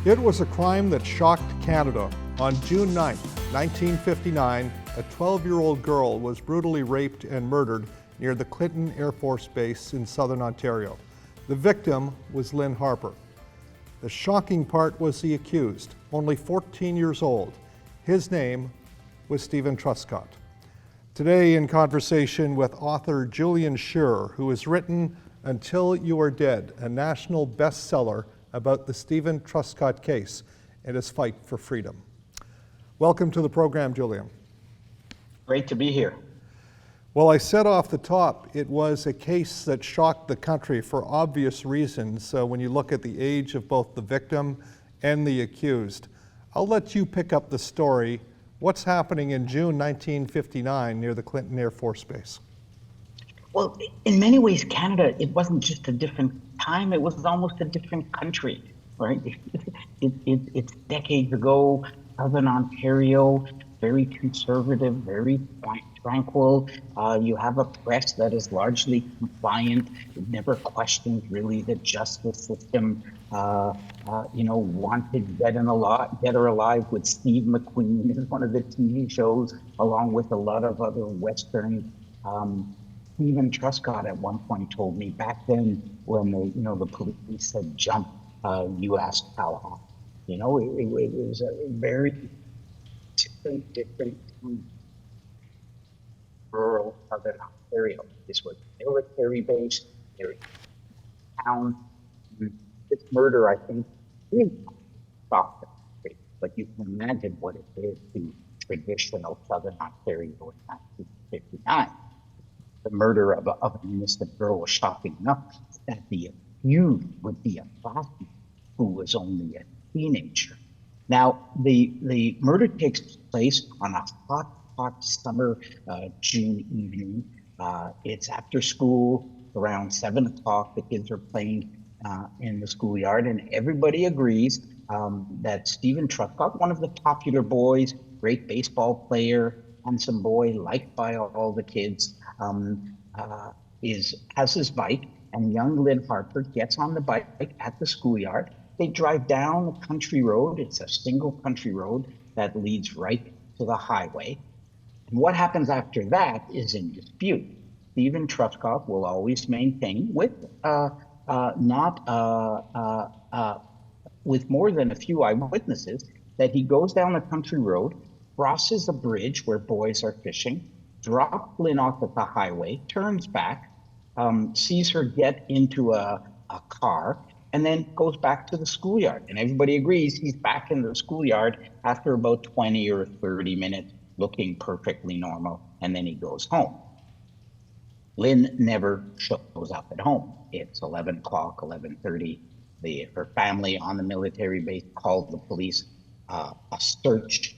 It was a crime that shocked Canada. On June 9, 1959, a 12-year-old girl was brutally raped and murdered near the Clinton Air Force Base in southern Ontario. The victim was Lynn Harper. The shocking part was the accused, only 14 years old. His name was Stephen Truscott. Today, in conversation with author Julian Sher, who has written Until You Are Dead, a national bestseller about the Stephen Truscott case and his fight for freedom. Welcome to the program, Julian. Great to be here. Well, I said off the top, it was a case that shocked the country for obvious reasons when you look at the age of both the victim and the accused. I'll let you pick up the story. What's happening in June 1959 near the Clinton Air Force Base? Well, in many ways, Canada, it wasn't just a different time, it was almost a different country, right? It's decades ago, Southern Ontario, very conservative, very tranquil. You have a press that is largely compliant. It never questions really the justice system. Wanted Dead or Alive with Steve McQueen is one of the TV shows, along with a lot of other Westerns. Stephen Truscott at one point told me back then when the police said jump, you asked how high. It was a very different rural southern Ontario. This was military base, town. This murder, I think, really stopped it. But you can imagine what it is to traditional southern Ontario in 1959. The murder of an innocent girl was shocking enough that the accused would be a classmate who was only a teenager. Now, the murder takes place on a hot summer June evening. It's after school, around 7 o'clock. The kids are playing in the schoolyard, and everybody agrees that Stephen Truscott, one of the popular boys, great baseball player, handsome boy, liked by all the kids, has his bike, and young Lynn Harper gets on the bike at the schoolyard. They drive down a country road. It's a single country road that leads right to the highway. And what happens after that is in dispute. Stephen Truscott will always maintain, with more than a few eyewitnesses, that he goes down a country road, crosses a bridge where boys are fishing, drops Lynn off at the highway, turns back, sees her get into a car, and then goes back to the schoolyard. And everybody agrees he's back in the schoolyard after about 20 or 30 minutes, looking perfectly normal, and then he goes home. Lynn never shows up at home. It's 11 o'clock, 11:30. Her family on the military base called the police. A search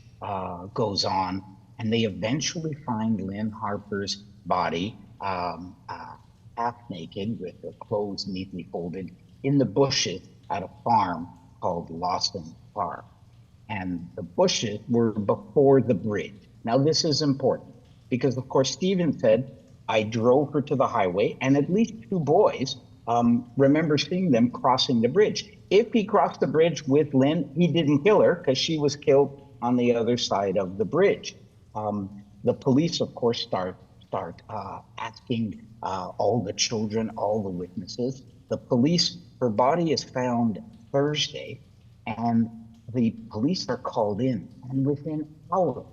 goes on, and they eventually find Lynn Harper's body, half naked with her clothes neatly folded, in the bushes at a farm called Lawson Farm. And the bushes were before the bridge. Now, this is important because, of course, Stephen said, I drove her to the highway, and at least two boys remember seeing them crossing the bridge. If he crossed the bridge with Lynn, he didn't kill her because she was killed on the other side of the bridge. The police, of course, start asking all the children, all the witnesses. The police, her body is found Thursday, and the police are called in, and within hours,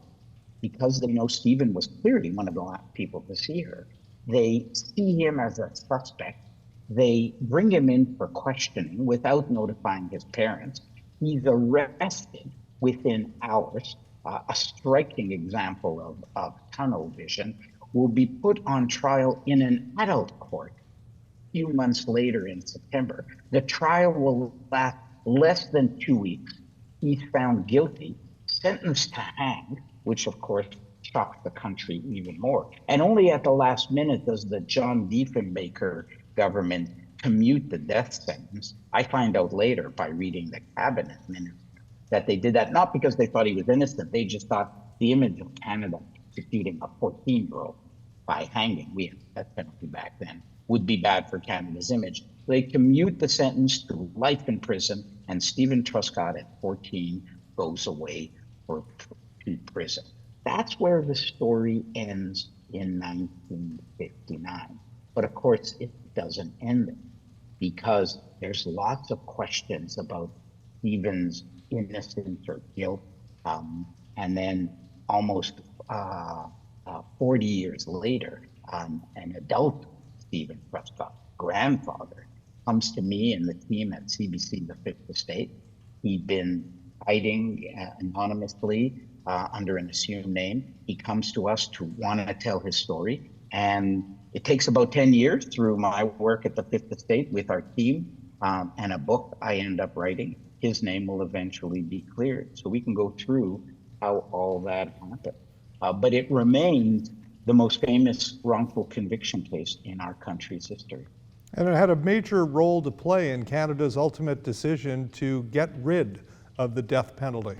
because they know Stephen was clearly one of the last people to see her, they see him as a suspect. They bring him in for questioning without notifying his parents. He's arrested within hours. A striking example of tunnel vision, will be put on trial in an adult court a few months later in September. The trial will last less than 2 weeks. He's found guilty, sentenced to hang, which of course shocks the country even more. And only at the last minute does the John Diefenbaker government commute the death sentence. I find out later by reading the cabinet minutes that they did that not because they thought he was innocent. They just thought the image of Canada executing a 14-year-old by hanging, we had that penalty back then, would be bad for Canada's image. They commute the sentence to life in prison, and Stephen Truscott at 14 goes away to prison. That's where the story ends in 1959. But of course, it doesn't end there, because there's lots of questions about Stephen's innocence or guilt. And then almost 40 years later, an adult Stephen Prescott, grandfather, comes to me and the team at CBC, the Fifth Estate. He'd been hiding anonymously under an assumed name. He comes to us to want to tell his story. And it takes about 10 years through my work at the Fifth Estate with our team and a book I end up writing. His name will eventually be cleared. So we can go through how all that happened. But it remains the most famous wrongful conviction case in our country's history. And it had a major role to play in Canada's ultimate decision to get rid of the death penalty.